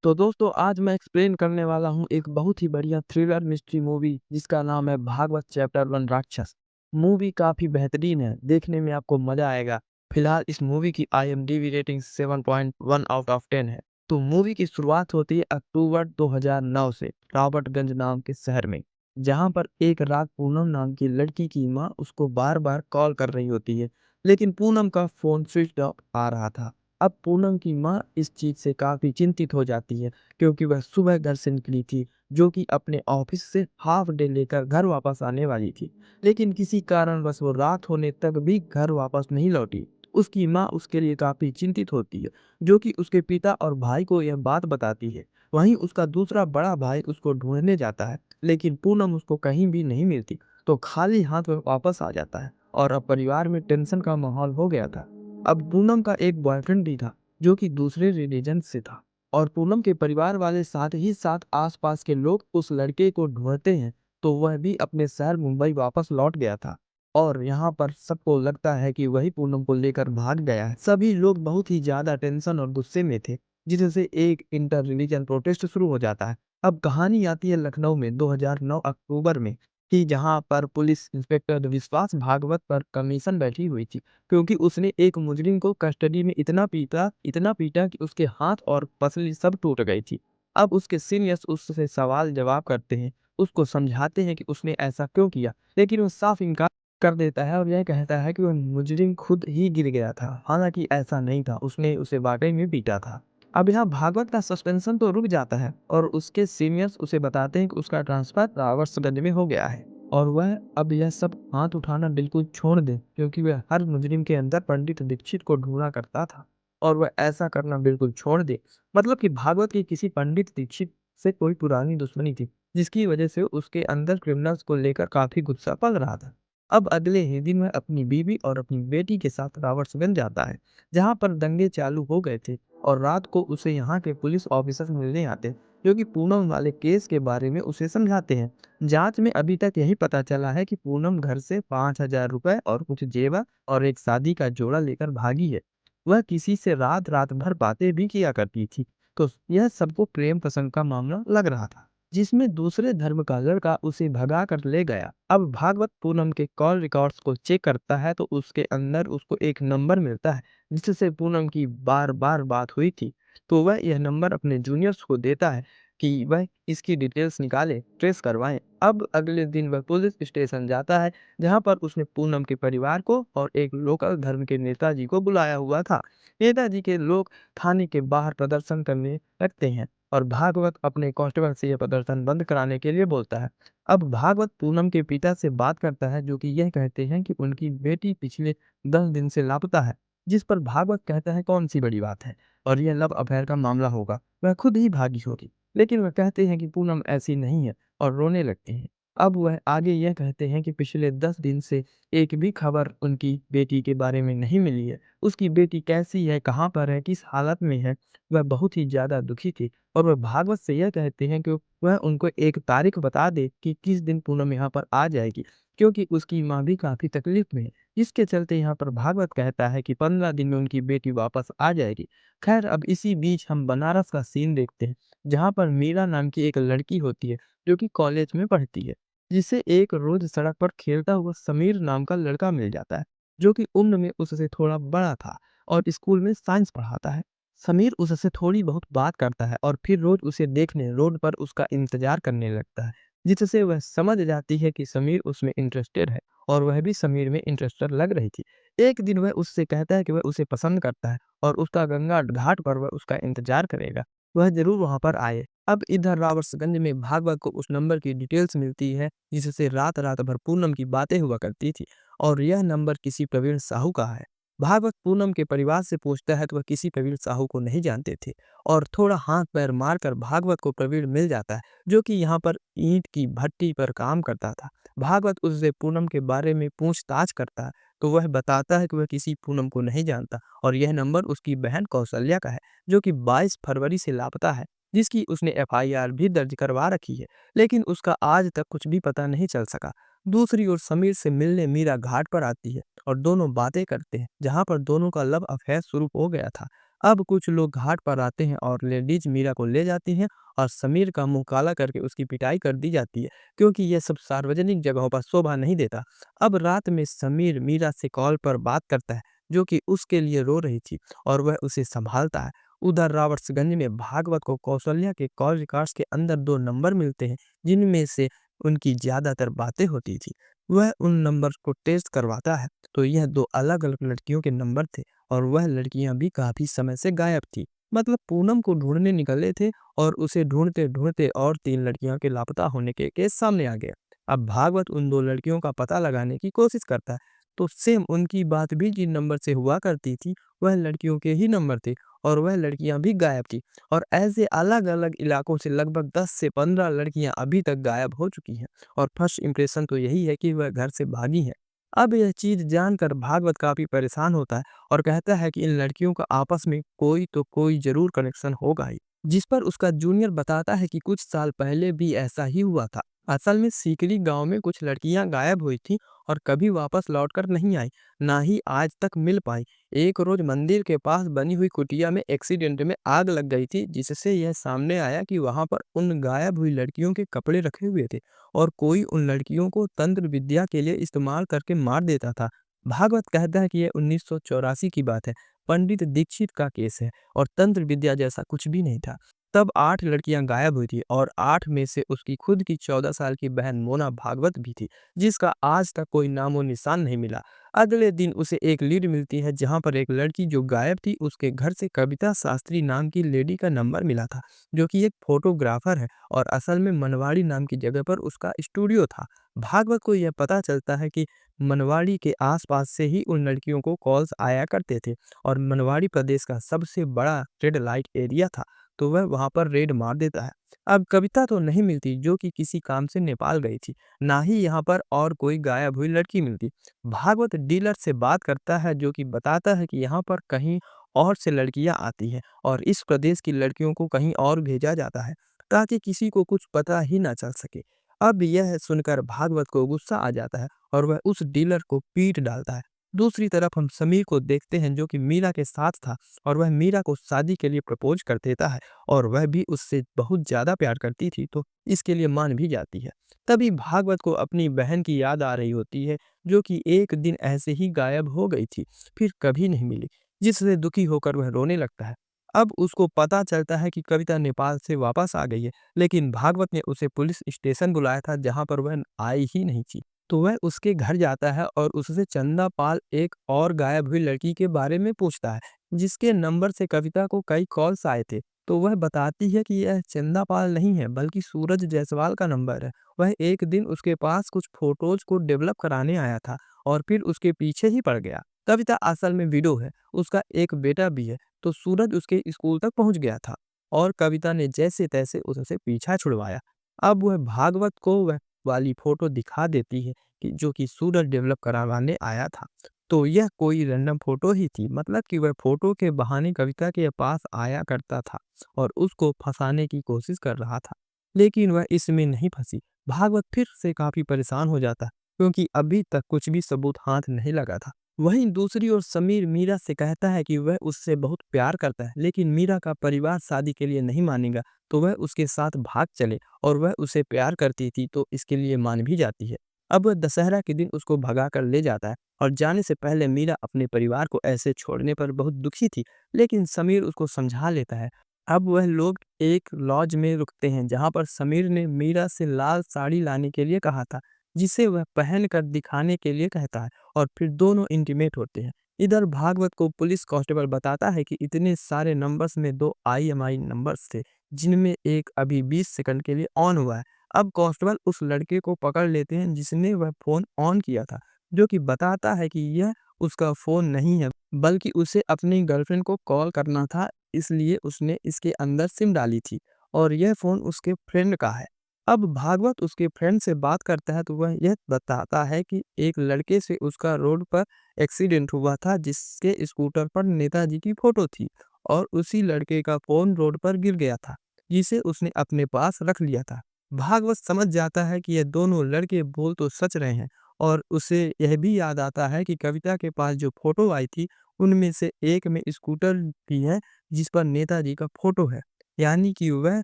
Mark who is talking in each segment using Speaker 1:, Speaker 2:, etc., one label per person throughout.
Speaker 1: तो दोस्तों आज मैं एक्सप्लेन करने वाला हूँ एक बहुत ही बढ़िया थ्रिलर मिस्ट्री मूवी जिसका नाम है भागवत चैप्टर 1 राक्षस। मूवी काफ़ी बेहतरीन है, देखने में आपको मज़ा आएगा। फिलहाल इस मूवी की आईएमडीबी रेटिंग 7.1 आउट ऑफ 10 है। तो मूवी की शुरुआत होती है अक्टूबर 2009 से रॉबर्टगंज नाम के शहर में, जहाँ पर एक रात पूनम नाम की लड़की की माँ उसको बार-बार कॉल कर रही होती है, लेकिन पूनम का फ़ोन स्विच्ड ऑफ आ रहा था। अब पूनम की माँ इस चीज़ से काफ़ी चिंतित हो जाती है क्योंकि वह सुबह घर से निकली थी, जो कि अपने ऑफिस से हाफ डे लेकर घर वापस आने वाली थी। लेकिन किसी कारणवश वो रात होने तक भी घर वापस नहीं लौटी। उसकी माँ उसके लिए काफ़ी चिंतित होती है, जो कि उसके पिता और भाई को यह बात बताती है। वहीं उसका दूसरा बड़ा भाई उसको ढूँढने जाता है, लेकिन पूनम उसको कहीं भी नहीं मिलती, तो खाली हाथ वह वापस आ जाता है और अब परिवार में टेंशन का माहौल हो गया था। अब पूनम का एक बॉयफ्रेंड भी था, जो कि दूसरे रिलीजन से था और पूनम के परिवार वाले साथ ही साथ आसपास के लोग उस लड़के को ढूंढते हैं, तो वह भी अपने शहर मुंबई वापस लौट गया था और यहाँ पर सबको लगता है कि वही पूनम को लेकर भाग गया है। सभी लोग बहुत ही ज्यादा टेंशन और गुस्से में थे, जिससे एक इंटर रिलीजन प्रोटेस्ट शुरू हो जाता है। अब कहानी आती है लखनऊ में 2009 अक्टूबर में, कि जहाँ पर पुलिस इंस्पेक्टर विश्वास भागवत पर कमीशन बैठी हुई थी, क्योंकि उसने एक मुजरिम को कस्टडी में इतना पीटा कि उसके हाथ और पसली सब टूट गई थी। अब उसके सीनियर्स उससे सवाल जवाब करते हैं, उसको समझाते हैं कि उसने ऐसा क्यों किया, लेकिन वो साफ इनकार कर देता है और यह कहता है कि वह मुजरिम खुद ही गिर गया था। हालांकि ऐसा नहीं था, उसने उसे वाकई में पीटा था। अब यहाँ भागवत का सस्पेंशन तो रुक जाता है और उसके सीनियर्स उसे बताते हैं कि उसका ट्रांसफर रावट्सगंज में हो गया है और वह अब यह सब हाथ उठाना बिल्कुल छोड़ दे, क्योंकि वह हर मुजरिम के अंदर पंडित दीक्षित को ढूंढा करता था और वह ऐसा करना बिल्कुल छोड़ दे। मतलब कि भागवत की किसी पंडित दीक्षित से कोई पुरानी दुश्मनी थी, जिसकी वजह से उसके अंदर क्रिमिनल्स को लेकर काफी गुस्सा पल रहा था। अब अगले ही दिन वह अपनी बीवी और अपनी बेटी के साथ रावट्सगंज जाता है, जहाँ पर दंगे चालू हो गए थे और रात को उसे यहाँ के पुलिस ऑफिसर मिलने आते हैं, जो कि पूनम वाले केस के बारे में उसे समझाते हैं। जांच में अभी तक यही पता चला है कि पूनम घर से 5,000 रुपए और कुछ जेवर और एक शादी का जोड़ा लेकर भागी है। वह किसी से रात रात भर बातें भी किया करती थी, तो यह सबको प्रेम प्रसंग का मामला लग रहा था, जिसमें दूसरे धर्म का लड़का उसे भगा कर ले गया। अब भागवत पूनम के कॉल रिकॉर्ड्स को चेक करता है, तो उसके अंदर उसको एक नंबर मिलता है जिससे पूनम की बार बार बात हुई थी। तो वह यह नंबर अपने जूनियर्स को देता है कि वह इसकी डिटेल्स निकालें, ट्रेस करवाएं। अब अगले दिन वह पुलिस स्टेशन जाता है, जहां पर उसने पूनम के परिवार को और एक लोकल धर्म के नेताजी को बुलाया हुआ था। नेताजी के लोग थाने के बाहर प्रदर्शन करने लगते हैं और भागवत अपने कांस्टेबल से यह प्रदर्शन बंद कराने के लिए बोलता है। अब भागवत पूनम के पिता से बात करता है, जो कि यह कहते हैं कि उनकी बेटी पिछले 10 दिन से लापता है। जिस पर भागवत कहता है कौन सी बड़ी बात है और यह लव अफेयर का मामला होगा, वह खुद ही भागी होगी। लेकिन वह कहते हैं कि पूनम ऐसी नहीं है और रोने लगते हैं। अब वह आगे यह कहते हैं कि पिछले 10 दिन से एक भी खबर उनकी बेटी के बारे में नहीं मिली है। उसकी बेटी कैसी है, कहाँ पर है, किस हालत में है, वह बहुत ही ज्यादा दुखी थी और वह भागवत से यह कहते हैं कि वह उनको एक तारीख बता दे कि किस दिन पूनम यहाँ पर आ जाएगी, क्योंकि उसकी माँ भी काफी तकलीफ में है। इसके चलते यहाँ पर भागवत कहता है कि 15 दिन में उनकी बेटी वापस आ जाएगी। खैर, अब इसी बीच हम बनारस का सीन देखते हैं, जहाँ पर मीरा नाम की एक लड़की होती है, जो कि कॉलेज में पढ़ती है, जिसे एक रोज सड़क पर खेलता हुआ समीर नाम का लड़का मिल जाता है, जो कि उम्र में उससे थोड़ा बड़ा था और स्कूल में साइंस पढ़ाता है। समीर उससे थोड़ी बहुत बात करता है और फिर रोज उसे देखने रोड पर उसका इंतजार करने लगता है, जिससे वह समझ जाती है कि समीर उसमें इंटरेस्टेड है और वह भी समीर में इंटरेस्टेड लग रही थी। एक दिन वह उससे कहता है कि वह उसे पसंद करता है और उसका गंगा घाट पर वह उसका इंतजार करेगा, वह जरूर वहां पर आए। अब इधर रावट्सगंज में भागवत को उस नंबर की डिटेल्स मिलती है, जिससे रात रात भर पूनम की बातें हुआ करती थी और यह नंबर किसी प्रवीण साहू का है। भागवत पूनम के परिवार से पूछता है तो वह किसी प्रवीण साहू को नहीं जानते थे और थोड़ा हाथ पैर मारकर भागवत को प्रवीण मिल जाता है, जो कि यहाँ पर ईंट की भट्टी पर काम करता था। भागवत उससे पूनम के बारे में पूछताछ करता है, तो वह बताता है कि वह किसी पूनम को नहीं जानता और यह नंबर उसकी बहन कौशल्या का है, जो कि 22 फरवरी से लापता है, जिसकी उसने एफआईआर भी दर्ज करवा रखी है, लेकिन उसका आज तक कुछ भी पता नहीं चल सका। दूसरी ओर समीर से मिलने मीरा घाट पर आती है और दोनों बातें करते हैं, जहां पर दोनों का लव अफेयर शुरू हो गया था। अब कुछ लोग घाट पर आते हैं और लेडीज मीरा को ले जाती हैं और समीर का मुंह काला करके उसकी पिटाई कर दी जाती है, क्योंकि यह सब सार्वजनिक जगहों पर शोभा नहीं देता। अब रात में समीर मीरा से कॉल पर बात करता है, जो कि उसके लिए रो रही थी, और वह उसे संभालता है। उधर रावर्ट्सगंज में भागवत को कौशल्या के कॉल रिकॉर्ड्स के अंदर दो नंबर मिलते हैं, जिनमें से उनकी ज्यादातर बातें होती थी। वह उन नंबर को टेस्ट करवाता है, तो यह दो अलग अलग लड़कियों के नंबर थे, और वह लड़कियां भी काफी समय से गायब थी। मतलब पूनम को ढूंढने निकले थे, और उसे ढूंढते ढूंढते और तीन लड़कियों के लापता होने के केस सामने आ गया। अब भागवत उन दो लड़कियों का पता लगाने की कोशिश करता है, तो सेम उनकी बात भी जिन नंबर से हुआ करती थी, वह लड़कियों के ही नंबर थे, और वह लड़कियां भी गायब थी। और ऐसे अलग अलग इलाकों से लगभग 10 से 15 लड़कियां अभी तक गायब हो चुकी हैं, और फर्स्ट इंप्रेशन तो यही है कि वह घर से भागी है। अब यह चीज जानकर भागवत काफी परेशान होता है, और कहता है कि इन लड़कियों का आपस में कोई तो कोई जरूर कनेक्शन होगा ही। जिस पर उसका जूनियर बताता है कि कुछ साल पहले भी ऐसा ही हुआ था। असल में सीकरी गांव में कुछ लड़कियां गायब हुई थी, और कभी वापस लौटकर नहीं आई, ना ही आज तक मिल पाई। एक रोज मंदिर के पास बनी हुई कुटिया में एक्सीडेंट में आग लग गई थी, जिससे यह सामने आया कि वहां पर उन गायब हुई लड़कियों के कपड़े रखे हुए थे, और कोई उन लड़कियों को तंत्र विद्या के लिए इस्तेमाल करके मार देता था। भागवत कहता है कि यह 1984 की बात है। पंडित दीक्षित का केस है, और तंत्र विद्या जैसा कुछ भी नहीं था। तब 8 लड़कियां गायब हुई थी, और 8 में से उसकी खुद की 14 साल की बहन मोना भागवत भी थी, जिसका आज तक कोई नामो निशान नहीं मिला। अगले दिन उसे एक लीड मिलती है, जहां पर एक लड़की जो गायब थी उसके घर से कविता शास्त्री नाम की लेडी का नंबर मिला था, जो कि एक फोटोग्राफर है, और असल में मनवाड़ी नाम की जगह पर उसका स्टूडियो था। भागवत को यह पता चलता है कि मनवाड़ी के आसपास से ही उन लड़कियों को कॉल्स आया करते थे, और मनवाड़ी प्रदेश का सबसे बड़ा रेड लाइट एरिया था, तो वह वहां पर रेड मार देता है। अब कविता तो नहीं मिलती, जो कि किसी काम से नेपाल गई थी, ना ही यहाँ पर और कोई गायब हुई लड़की मिलती। भागवत डीलर से बात करता है, जो कि बताता है कि यहाँ पर कहीं और से लड़कियां आती हैं, और इस प्रदेश की लड़कियों को कहीं और भेजा जाता है, ताकि किसी को कुछ पता ही ना चल सके। अब यह सुनकर भागवत को गुस्सा आ जाता है, और वह उस डीलर को पीट डालता है। दूसरी तरफ हम समीर को देखते हैं, जो कि मीरा के साथ था, और वह मीरा को शादी के लिए प्रपोज कर देता है, और वह भी उससे बहुत ज्यादा प्यार करती थी, तो इसके लिए मान भी जाती है। तभी भागवत को अपनी बहन की याद आ रही होती है, जो कि एक दिन ऐसे ही गायब हो गई थी, फिर कभी नहीं मिली, जिससे दुखी होकर वह रोने लगता है। अब उसको पता चलता है कि कविता नेपाल से वापस आ गई है, लेकिन भागवत ने उसे पुलिस स्टेशन बुलाया था, जहां पर वह आई ही नहीं थी। तो वह उसके घर जाता है, और उससे चंदा पाल एक और गायब हुई लड़की के बारे में पूछता है, जिसके नंबर से कविता को कई कॉल्स आए थे। तो वह बताती है कि यह चंदा पाल नहीं है, बल्कि सूरज जायसवाल का नंबर है। वह एक दिन उसके पास कुछ फोटोज को डेवलप कराने आया था, और फिर उसके पीछे ही पड़ गया। कविता असल में विडो है, उसका एक बेटा भी है। तो सूरज उसके स्कूल तक पहुंच गया था, और कविता ने जैसे तैसे उससे पीछा छुड़वाया। अब वह भागवत को वह वाली फोटो दिखा देती है, कि जो कि सूरज डेवलप करवाने आया था। तो यह कोई रैंडम फोटो ही थी, मतलब कि वह फोटो के बहाने कविता के पास आया करता था, और उसको फंसाने की कोशिश कर रहा था। लेकिन वह इसमें नहीं फंसी। भागवत फिर से काफी परेशान हो जाता है, क्योंकि अभी तक कुछ भी सबूत हाथ नहीं लगा था। वहीं दूसरी ओर समीर मीरा से कहता है कि वह उससे बहुत प्यार करता है, लेकिन मीरा का परिवार शादी के लिए नहीं मानेगा, तो वह उसके साथ भाग चले, और वह उसे प्यार करती थी, तो इसके लिए मान भी जाती है। अब वह दशहरा के दिन उसको भगा कर ले जाता है, और जाने से पहले मीरा अपने परिवार को ऐसे छोड़ने पर बहुत दुखी थी, लेकिन समीर उसको समझा लेता है। अब वह लोग एक लॉज में रुकते हैं, जहां पर समीर ने मीरा से लाल साड़ी लाने के लिए कहा था, जिसे वह पहन कर दिखाने के लिए कहता है, और फिर दोनों इंटीमेट होते हैं। इधर भागवत को पुलिस कांस्टेबल बताता है कि इतने सारे नंबर्स में दो IMI नंबर्स थे, जिनमें एक अभी 20 सेकंड के लिए ऑन हुआ है। अब कांस्टेबल उस लड़के को पकड़ लेते हैं, जिसने वह फोन ऑन किया था, जो कि बताता है कि यह उसका फोन नहीं है, बल्कि उसे अपनी गर्लफ्रेंड को कॉल करना था, इसलिए उसने इसके अंदर सिम डाली थी, और यह फोन उसके फ्रेंड का है। अब भागवत उसके फ्रेंड से बात करता है, तो वह यह बताता है कि एक लड़के से उसका रोड पर एक्सीडेंट हुआ था, जिसके स्कूटर पर नेताजी की फोटो थी, और उसी लड़के का फोन रोड पर गिर गया था, जिसे उसने अपने पास रख लिया था। भागवत समझ जाता है कि ये दोनों लड़के बोल तो सच रहे हैं, और उसे यह भी याद आता है कि कविता के पास जो फोटो आई थी, उनमें से एक में स्कूटर भी है जिस पर नेताजी का फोटो है, यानी कि वह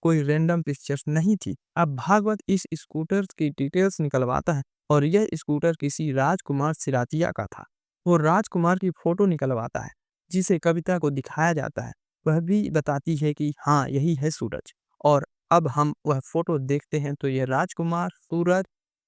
Speaker 1: कोई रैंडम पिक्चर्स नहीं थी। अब भागवत इस स्कूटर की डिटेल्स निकलवाता है और यह स्कूटर किसी राजकुमार सिरातिया का था। वो राजकुमार की फोटो निकलवाता है जिसे कविता को दिखाया जाता है। वह भी बताती है कि हाँ, यही है सूरज। और अब हम वह फोटो देखते हैं तो यह राजकुमार, सूरज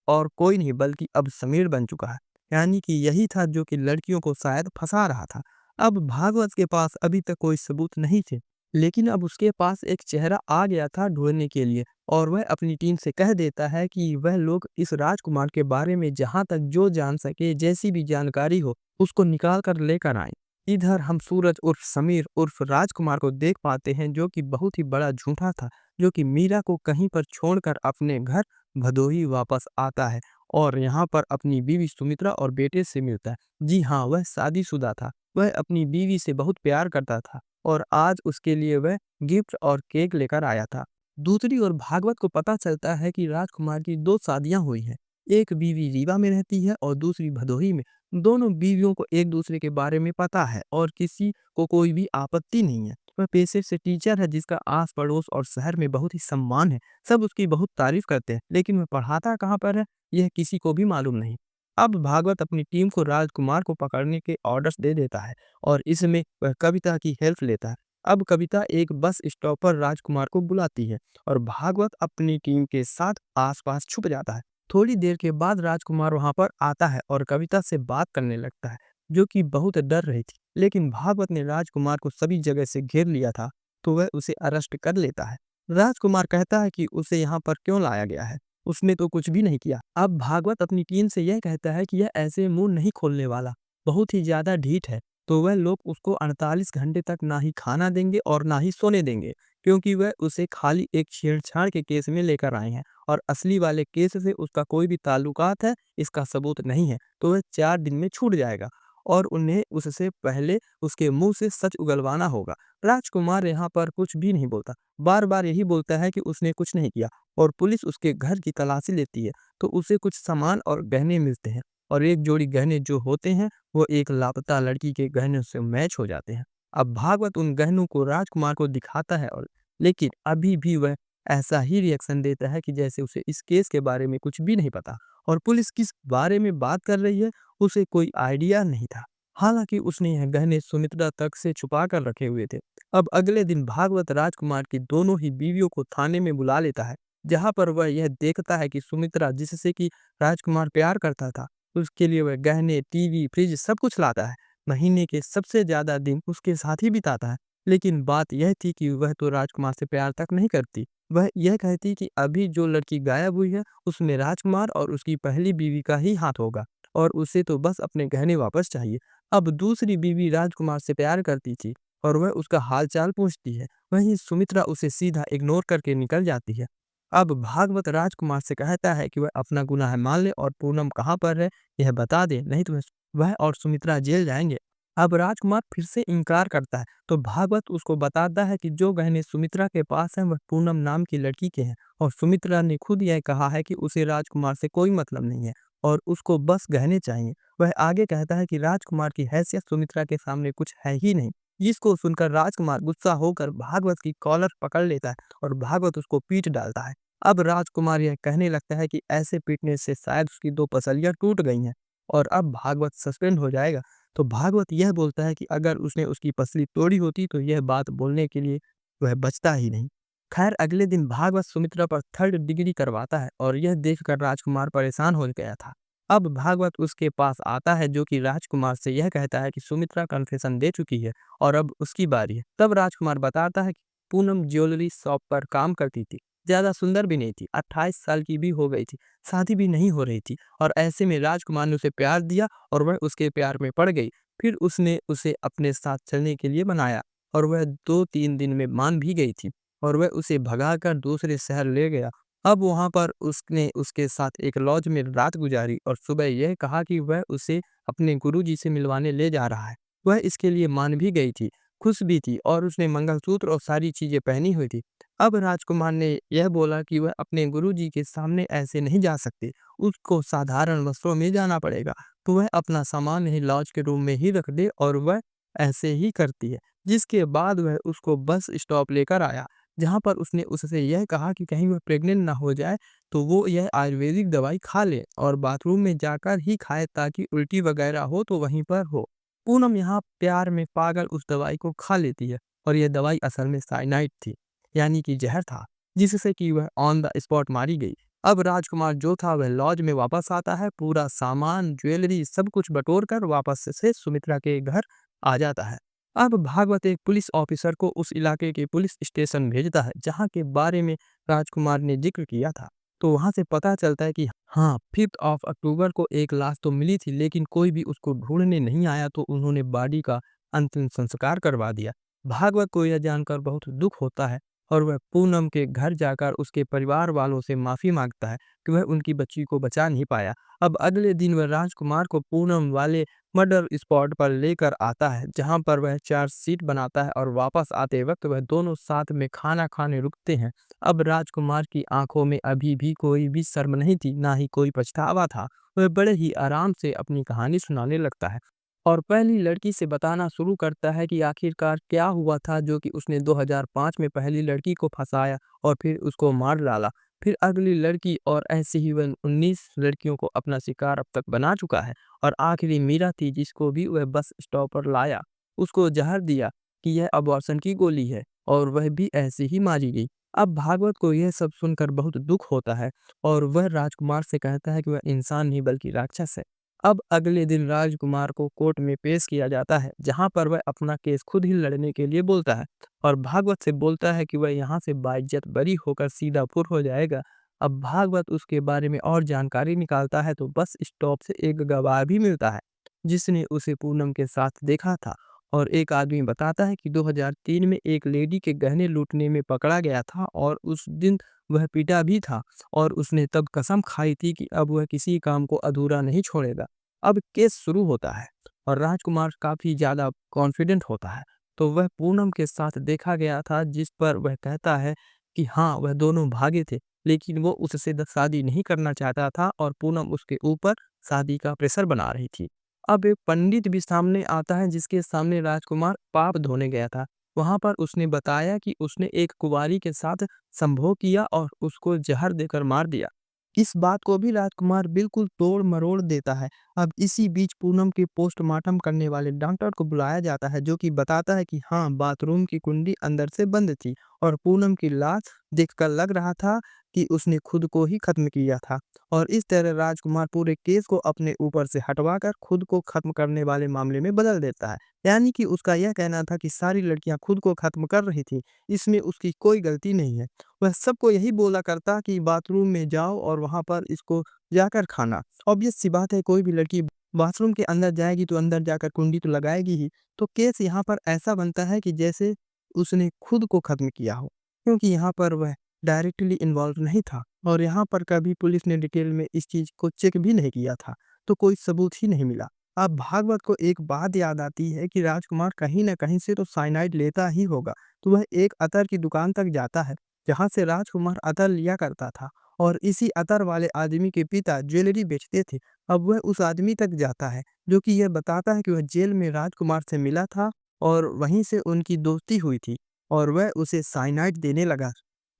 Speaker 1: और कोई नहीं बल्कि अब समीर बन चुका है। यानी कि यही था जो कि लड़कियों को शायद फंसा रहा था। अब भागवत के पास अभी तक कोई सबूत नहीं थे, लेकिन अब उसके पास एक चेहरा आ गया था ढूंढने के लिए, और वह अपनी टीम से कह देता है कि वह लोग इस राजकुमार के बारे में जहां तक जो जान सके, जैसी भी जानकारी हो, उसको निकाल कर लेकर आए। इधर हम सूरज उर्फ समीर उर्फ राजकुमार को देख पाते हैं जो कि बहुत ही बड़ा झूठा था, जो कि मीरा को कहीं पर छोड़कर अपने घर भदोही वापस आता है और यहाँ पर अपनी बीवी सुमित्रा और बेटे से मिलता है। जी हाँ, वह शादीशुदा था। वह अपनी बीवी से बहुत प्यार करता था और आज उसके लिए वह गिफ्ट और केक लेकर आया था। दूसरी ओर भागवत को पता चलता है कि राजकुमार की 2 शादियां हुई हैं। एक बीवी रीवा में रहती है और दूसरी भदोही में। दोनों बीवियों को एक दूसरे के बारे में पता है और किसी को कोई भी आपत्ति नहीं है। वह पेशे से टीचर है जिसका आस पड़ोस और शहर में बहुत ही सम्मान है। सब उसकी बहुत तारीफ करते हैं, लेकिन वह पढ़ाता कहाँ पर है, यह किसी को भी मालूम नहीं। अब भागवत अपनी टीम को राजकुमार को पकड़ने के ऑर्डर्स दे देता है और इसमें वह कविता की हेल्प लेता है। अब कविता एक बस स्टॉप पर राजकुमार को बुलाती है और भागवत अपनी टीम के साथ आसपास छुप जाता है। थोड़ी देर के बाद राजकुमार वहां पर आता है और कविता से बात करने लगता है, जो कि बहुत डर रही थी। लेकिन भागवत ने राजकुमार को सभी जगह से घेर लिया था, तो वह उसे अरेस्ट कर लेता है। राजकुमार कहता है कि उसे यहाँ पर क्यों लाया गया है, उसने तो कुछ भी नहीं किया। अब भागवत अपनी टीम से यह कहता है कि यह ऐसे मुंह नहीं खोलने वाला, बहुत ही ज्यादा ढीठ है, तो वह लोग उसको 48 घंटे तक ना ही खाना देंगे और ना ही सोने देंगे, क्योंकि वह उसे खाली एक छेड़छाड़ के केस में लेकर आए हैं और असली वाले केस से उसका कोई भी ताल्लुकात है, इसका सबूत नहीं है, तो वह 4 दिन में छूट जाएगा और उन्हें उससे पहले उसके मुंह से सच उगलवाना होगा। राजकुमार यहाँ पर कुछ भी नहीं बोलता, बार बार यही बोलता है कि उसने कुछ नहीं किया। और पुलिस उसके घर की तलाशी लेती है तो उसे कुछ सामान और गहने मिलते हैं, और एक जोड़ी गहने जो होते हैं वो एक लापता लड़की के गहनों से मैच हो जाते हैं। अब भागवत उन गहनों को राजकुमार को दिखाता है, और लेकिन अभी भी वह ऐसा ही रिएक्शन देता है कि जैसे उसे इस केस के बारे में कुछ भी नहीं पता और पुलिस किस बारे में बात कर रही है उसे कोई आइडिया नहीं था। हालांकि उसने यह गहने सुमित्रा तक से छुपा कर रखे हुए थे। अब अगले दिन भागवत राजकुमार की दोनों ही बीवियों को थाने में बुला लेता है, जहां पर वह यह देखता है कि सुमित्रा जिससे कि राजकुमार प्यार करता था, उसके लिए वह गहने, टीवी, फ्रिज सब कुछ लाता है। महीने के सबसे ज्यादा दिन उसके साथ ही बिताता है। लेकिन बात यह थी कि वह तो राजकुमार से प्यार तक नहीं करती। वह यह कहती कि अभी जो लड़की गायब हुई है उसमें राजकुमार और उसकी पहली बीवी का ही हाथ होगा और उसे तो बस अपने गहने वापस चाहिए। अब दूसरी बीवी राजकुमार से प्यार करती थी और वह उसका हालचाल पूछती है। वहीं सुमित्रा उसे सीधा इग्नोर करके निकल जाती है। अब भागवत राजकुमार से कहता है कि वह अपना गुनाह मान ले और पूनम कहाँ पर है यह बता दे, नहीं तो वह और सुमित्रा जेल जाएंगे। अब राजकुमार फिर से इनकार करता है तो भागवत उसको बताता है कि जो गहने सुमित्रा के पास हैं वह पूनम नाम की लड़की के हैं और सुमित्रा ने खुद यह कहा है कि उसे राजकुमार से कोई मतलब नहीं है और उसको बस गहने चाहिए। वह आगे कहता है कि राजकुमार की हैसियत सुमित्रा के सामने कुछ है ही नहीं, जिसको सुनकर राजकुमार गुस्सा होकर भागवत की कॉलर पकड़ लेता है और भागवत उसको पीट डालता है। अब राजकुमार यह कहने लगता है कि ऐसे पीटने से शायद उसकी 2 पसलियां टूट गई हैं और अब भागवत सस्पेंड हो जाएगा। तो भागवत यह बोलता है कि अगर उसने उसकी पसली तोड़ी होती तो यह बात बोलने के लिए वह बचता ही नहीं। खैर अगले दिन भागवत सुमित्रा पर 3rd डिग्री करवाता है और यह देखकर राजकुमार परेशान हो गया था। अब भागवत उसके पास आता है जो कि राजकुमार से यह कहता है कि सुमित्रा कन्फेशन दे चुकी है और अब उसकी बारी है। तब राजकुमार बताता है कि पूनम ज्वेलरी शॉप पर काम करती थी, ज्यादा सुंदर भी नहीं थी, 28 साल की भी हो गई थी, शादी भी नहीं हो रही थी और ऐसे में राजकुमार ने उसे प्यार दिया और वह उसके प्यार में पड़ गई। फिर उसने उसे अपने साथ चलने के लिए मनाया और वह 2-3 दिन में मान भी गई थी और वह उसे भगाकर दूसरे शहर ले गया। अब वहां पर उसने उसके साथ एक लॉज में रात गुजारी और सुबह यह कहा कि वह उसे अपने गुरुजी से मिलवाने ले जा रहा है। वह इसके लिए मान भी गई थी, खुश भी थी और उसने मंगलसूत्र और सारी चीजें पहनी हुई थी। अब राजकुमार ने यह बोला कि वह अपने गुरुजी के सामने ऐसे नहीं जा सकते, उसको साधारण वस्त्रों में जाना पड़ेगा। तो वह अपना सामान ही लॉज के रूम में ही रख दे और वह ऐसे ही करती है। जिसके बाद वह उसको बस स्टॉप लेकर आया, जहाँ पर उसने उससे यह कहा कि कहीं वह प्रेग्नेंट ना हो जाए, तो वो यह आयुर्वेदिक दवाई खा ले और बाथरूम में जाकर ही खाए ताकि उल्टी वगैरह हो तो वहीं पर हो। पूनम यहाँ प्यार में पागल उस दवाई को खा लेती है और यह दवाई असल में साइनाइड थी, यानी कि जहर था, जिससे कि वह ऑन द स्पॉट मारी गई। अब राजकुमार जो था वह लॉज में वापस आता है, पूरा सामान, ज्वेलरी सब कुछ बटोर कर वापस से सुमित्रा के घर आ जाता है। अब भागवत एक पुलिस ऑफिसर को उस इलाके के पुलिस स्टेशन भेजता है, जहाँ के बारे में राजकुमार ने जिक्र किया था। तो वहाँ से पता चलता है कि हाँ, 5 ऑफ अक्टूबर को एक लाश तो मिली थी, लेकिन कोई भी उसको ढूँढने नहीं आया, तो उन्होंने बॉडी का अंतिम संस्कार करवा दिया। भागवत को यह जानकर बहुत दुःख होता है और वह पूनम के घर जाकर उसके परिवार वालों से माफ़ी माँगता है कि वह उनकी बच्ची को बचा नहीं पाया। अब अगले दिन वह राजकुमार को पूनम वाले मर्डर स्पॉट पर लेकर आता है, जहाँ पर वह चार्जशीट बनाता है और वापस आते वक़्त वह दोनों साथ में खाना खाने रुकते हैं। अब राजकुमार की आँखों में अभी भी कोई भी शर्म नहीं थी, ना ही कोई पछतावा था। वह बड़े ही आराम से अपनी कहानी सुनाने लगता है और पहली लड़की से बताना शुरू करता है कि आखिरकार क्या हुआ था, जो कि उसने 2005 में पहली लड़की को फँसाया और फिर उसको मार डाला। फिर अगली लड़की और ऐसे ही वह 19 लड़कियों को अपना शिकार अब तक बना चुका है और आखिरी मीरा थी, जिसको भी वह बस स्टॉप पर लाया। उसको जहर दिया कि यह अबॉर्शन की गोली है और वह भी ऐसे ही मारी गई। अब भागवत को यह सब सुनकर बहुत दुःख होता है और वह राजकुमार से कहता है कि वह इंसान नहीं बल्कि राक्षस है। अब अगले दिन राजकुमार को कोर्ट में पेश किया जाता है, जहाँ पर वह अपना केस खुद ही लड़ने के लिए बोलता है और भागवत से बोलता है कि वह यहाँ से बाइज्जत बरी होकर सीधा फुर हो जाएगा। अब भागवत उसके बारे में और जानकारी निकालता है, तो बस स्टॉप से एक गवाह भी मिलता है, जिसने उसे पूनम के साथ देखा था और एक आदमी बताता है कि 2003 में एक लेडी के गहने लूटने में पकड़ा गया था और उस दिन वह पिटा भी था और उसने तब कसम खाई थी कि अब वह किसी काम को अधूरा नहीं छोड़ेगा। अब केस शुरू होता है और राजकुमार काफ़ी ज़्यादा कॉन्फिडेंट होता है। तो वह पूनम के साथ देखा गया था, जिस पर वह कहता है कि हाँ, वह दोनों भागे थे, लेकिन वो उससे शादी नहीं करना चाहता था और पूनम उसके ऊपर शादी का प्रेशर बना रही थी। अब एक पंडित भी सामने आता है, जिसके सामने राजकुमार पाप धोने गया था। वहाँ पर उसने बताया कि उसने एक कुंवारी के साथ संभोग किया और उसको जहर देकर मार दिया। इस बात को भी राजकुमार बिल्कुल तोड़-मरोड़ देता है। अब इसी बीच पूनम के पोस्टमार्टम करने वाले डॉक्टर को बुलाया जाता है, जो कि बताता है कि हाँ, बाथरूम की कुंडी अंदर से बंद थी और पूनम की लाश देखकर लग रहा था कि उसने खुद को ही खत्म किया था। और इस तरह राजकुमार पूरे केस को अपने ऊपर से हटवाकर खुद को खत्म करने वाले मामले में बदल देता है। यानी कि उसका यह कहना था कि सारी लड़कियां खुद को खत्म कर रही थी, इसमें उसकी कोई गलती नहीं है। वह सबको यही बोला करता कि बाथरूम में जाओ और वहाँ पर इसको जाकर खाना। ऑब्वियस सी बात है, कोई भी लड़की बाथरूम के अंदर जाएगी तो अंदर जाकर कुंडी तो लगाएगी ही। तो केस यहाँ पर ऐसा बनता है कि जैसे उसने खुद को खत्म किया हो, क्योंकि यहाँ पर वह डायरेक्टली इन्वॉल्व नहीं था और यहाँ पर कभी पुलिस ने डिटेल में इस चीज़ को चेक भी नहीं किया था, तो कोई सबूत ही नहीं मिला। अब भागवत को एक बात याद आती है कि राजकुमार कहीं न कहीं से तो साइनाइड लेता ही होगा, तो वह एक अतर की दुकान तक जाता है, जहाँ से राजकुमार अतर लिया करता था और इसी अतर वाले आदमी के पिता ज्वेलरी बेचते थे। अब वह उस आदमी तक जाता है, जो कि यह बताता है कि वह जेल में राजकुमार से मिला था और वहीं से उनकी दोस्ती हुई थी और वह उसे साइनाइड देने लगा,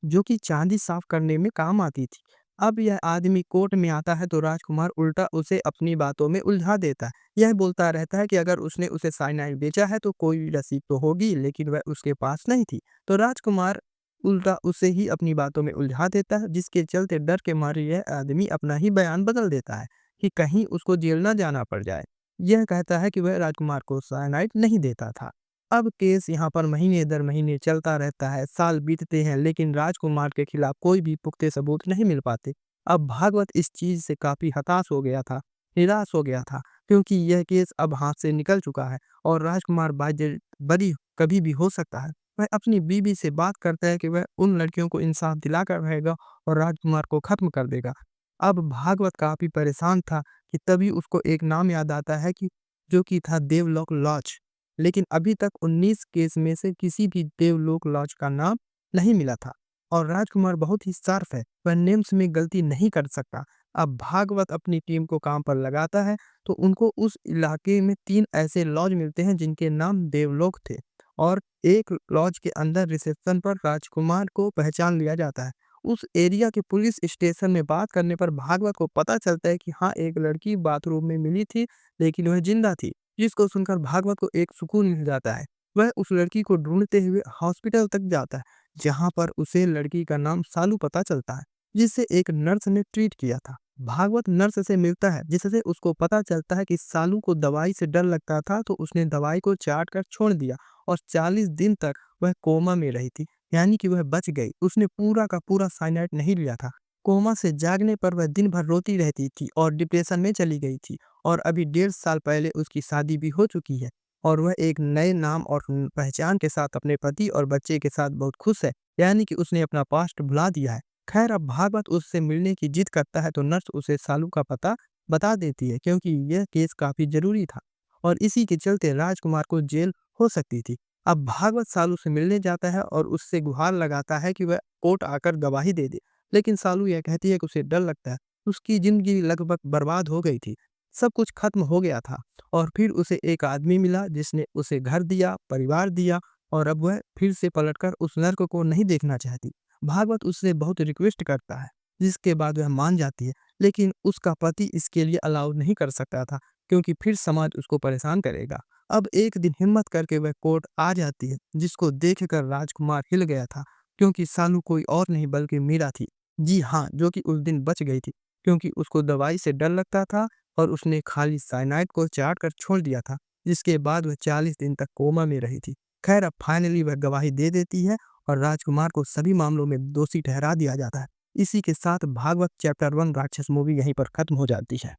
Speaker 1: जो कि चांदी साफ करने में काम आती थी। अब यह आदमी कोर्ट में आता है, तो राजकुमार उल्टा उसे अपनी बातों में उलझा देता है। यह बोलता रहता है कि अगर उसने उसे साइनाइड बेचा है तो कोई रसीद तो होगी, लेकिन वह उसके पास नहीं थी। तो राजकुमार उल्टा उसे ही अपनी बातों में उलझा देता है, जिसके चलते डर के मारे यह आदमी अपना ही बयान बदल देता है कि कहीं उसको जेल ना जाना पड़ जाए। यह कहता है कि वह राजकुमार को साइनाइड नहीं देता था। अब केस यहाँ पर महीने दर महीने चलता रहता है, साल बीतते हैं, लेकिन राजकुमार के खिलाफ कोई भी पुख्ते सबूत नहीं मिल पाते। अब भागवत इस चीज़ से काफ़ी हताश हो गया था, निराश हो गया था, क्योंकि यह केस अब हाथ से निकल चुका है और राजकुमार बाइज्जत बरी कभी भी हो सकता है। वह अपनी बीवी से बात करता है कि वह उन लड़कियों को इंसाफ दिलाकर रहेगा और राजकुमार को खत्म कर देगा। अब भागवत काफ़ी परेशान था कि तभी उसको एक नाम याद आता है कि जो कि था देवलोक लॉज। लेकिन अभी तक 19 केस में से किसी भी देवलोक लॉज का नाम नहीं मिला था। और राजकुमार बहुत ही शार्प है, वह नेम्स में गलती नहीं कर सकता। अब भागवत अपनी टीम को काम पर लगाता है, तो उनको उस इलाके में 3 ऐसे लॉज मिलते हैं जिनके नाम देवलोक थे, और एक लॉज के अंदर रिसेप्शन पर राजकुमार को पहचान लिया जाता है। उस एरिया के पुलिस स्टेशन में बात करने पर भागवत को पता चलता है कि हाँ, एक लड़की बाथरूम में मिली थी, लेकिन वह जिंदा थी, जिसको सुनकर भागवत को एक सुकून मिल जाता है। वह उस लड़की को ढूंढते हुए हॉस्पिटल तक जाता है, जहां पर उसे लड़की का नाम सालू पता चलता है, जिसे एक नर्स ने ट्रीट किया था। भागवत नर्स से मिलता है, जिससे उसको पता चलता है कि सालू को दवाई से डर लगता था, तो उसने दवाई को चाट कर छोड़ दिया और 40 दिन तक वह कोमा में रही थी, यानी कि वह बच गई। उसने पूरा का पूरा साइनाइड नहीं लिया था। कोमा से जागने पर वह दिन भर रोती रहती थी और डिप्रेशन में चली गई थी, और अभी 1.5 साल पहले उसकी शादी भी हो चुकी है, और वह एक नए नाम और पहचान के साथ अपने पति और बच्चे के साथ बहुत खुश है, यानी कि उसने अपना पास्ट भुला दिया है। खैर, अब भागवत उससे मिलने की जिद करता है, तो नर्स उसे सालू का पता बता देती है, क्योंकि यह केस काफी जरूरी था और इसी के चलते राजकुमार को जेल हो सकती थी। अब भागवत सालू से मिलने जाता है और उससे गुहार लगाता है कि वह कोर्ट आकर गवाही दे दे, लेकिन सालू यह कहती है कि उसे डर लगता है। उसकी जिंदगी लगभग बर्बाद हो गई थी, सब कुछ खत्म हो गया था, और फिर उसे एक आदमी मिला जिसने उसे घर दिया, परिवार दिया, और अब वह फिर से पलटकर उस नर्क को नहीं देखना चाहती। भागवत उससे बहुत रिक्वेस्ट करता है, जिसके बाद वह मान जाती है, लेकिन उसका पति इसके लिए अलाउ नहीं कर सकता था, क्योंकि फिर समाज उसको परेशान करेगा। अब एक दिन हिम्मत करके वह कोर्ट आ जाती है, जिसको देखकर राजकुमार हिल गया था, क्योंकि सालू कोई और नहीं बल्कि मीरा थी। जी हाँ, जो कि उस दिन बच गई थी, क्योंकि उसको दवाई से डर लगता था और उसने खाली साइनाइड को चाट कर छोड़ दिया था, जिसके बाद वह 40 दिन तक कोमा में रही थी। खैर, अब फाइनली वह गवाही दे देती है और राजकुमार को सभी मामलों में दोषी ठहरा दिया जाता है। इसी के साथ भागवत चैप्टर 1 राक्षस मूवी यहीं पर खत्म हो जाती है।